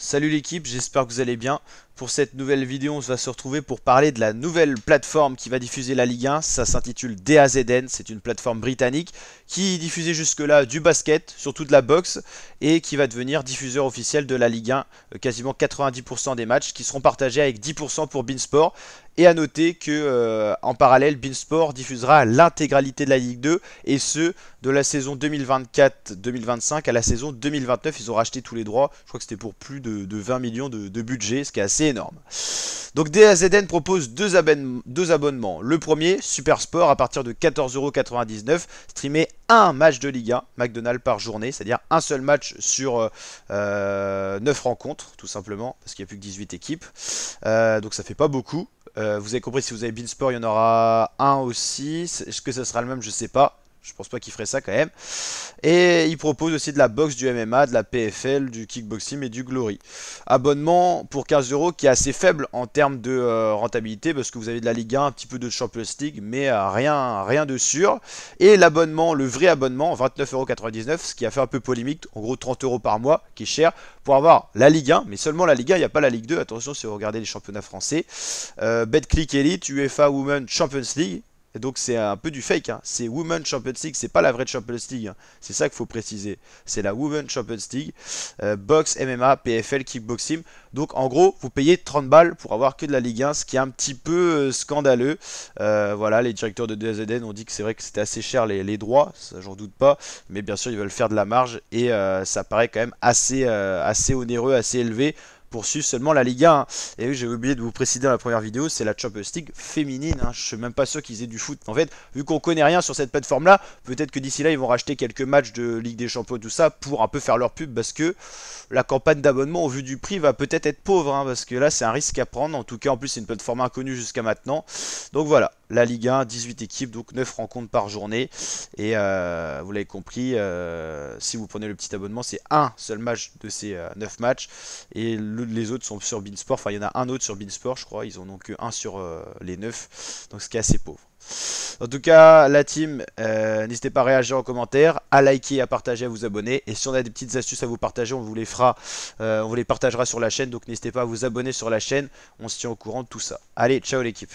Salut l'équipe, j'espère que vous allez bien. Pour cette nouvelle vidéo, on va se retrouver pour parler de la nouvelle plateforme qui va diffuser la Ligue 1. Ça s'intitule DAZN, c'est une plateforme britannique qui diffusait jusque-là du basket, surtout de la boxe, et qui va devenir diffuseur officiel de la Ligue 1. Quasiment 90% des matchs qui seront partagés avec 10% pour beIN Sport. Et à noter que en parallèle, beIN Sport diffusera l'intégralité de la Ligue 2 et ce de la saison 2024-2025 à la saison 2029. Ils ont racheté tous les droits. Je crois que c'était pour plus de 20 millions de budget, ce qui est assez énorme. Donc DAZN propose deux abonnements. Le premier, Super Sport, à partir de 14,99€, streamer un match de Ligue 1, McDonald's par journée, c'est-à-dire un seul match sur 9 rencontres, tout simplement, parce qu'il n'y a plus que 18 équipes. Donc ça fait pas beaucoup. Vous avez compris, si vous avez beIN Sport, il y en aura un aussi. Est-ce que ça sera le même? Je sais pas. Je pense pas qu'il ferait ça quand même. Et il propose aussi de la boxe, du MMA, de la PFL, du kickboxing et du Glory. Abonnement pour 15€ qui est assez faible en termes de rentabilité parce que vous avez de la Ligue 1, un petit peu de Champions League, mais rien de sûr. Et l'abonnement, le vrai abonnement, 29,99€, ce qui a fait un peu polémique, en gros 30€ par mois, qui est cher, pour avoir la Ligue 1, mais seulement la Ligue 1, il n'y a pas la Ligue 2. Attention si vous regardez les championnats français. Betclic Elite, UEFA Women Champions League. Et donc c'est un peu du fake, hein. C'est Women Champions League, c'est pas la vraie Champions League, hein. C'est ça qu'il faut préciser. C'est la Women Champions League, boxe, MMA, PFL, kickboxing. Donc en gros, vous payez 30 balles pour avoir que de la Ligue 1, ce qui est un petit peu scandaleux. Voilà, les directeurs de DAZN ont dit que c'est vrai que c'était assez cher les droits, ça j'en doute pas. Mais bien sûr, ils veulent faire de la marge et ça paraît quand même assez onéreux, assez élevé pour suivre seulement la Ligue 1. Et oui, j'ai oublié de vous préciser dans la première vidéo, c'est la Champions League féminine, hein. Je suis même pas sûr qu'ils aient du foot. En fait, vu qu'on connaît rien sur cette plateforme-là, peut-être que d'ici là, ils vont racheter quelques matchs de Ligue des Champions, tout ça, pour un peu faire leur pub, parce que la campagne d'abonnement, au vu du prix, va peut-être être pauvre, hein, parce que là, c'est un risque à prendre. En tout cas, en plus, c'est une plateforme inconnue jusqu'à maintenant. Donc voilà, la Ligue 1, 18 équipes, donc 9 rencontres par journée. Et vous l'avez compris, si vous prenez le petit abonnement, c'est un seul match de ces 9 matchs. Et les autres sont sur beIN Sport. Enfin, il y en a un autre sur beIN Sport, je crois. Ils en ont que un sur les 9. Donc, ce qui est assez pauvre. En tout cas, la team, n'hésitez pas à réagir en commentaire, à liker, à partager, à vous abonner. Et si on a des petites astuces à vous partager, on vous les fera, on vous les partagera sur la chaîne. Donc n'hésitez pas à vous abonner sur la chaîne. On se tient au courant de tout ça. Allez, ciao l'équipe.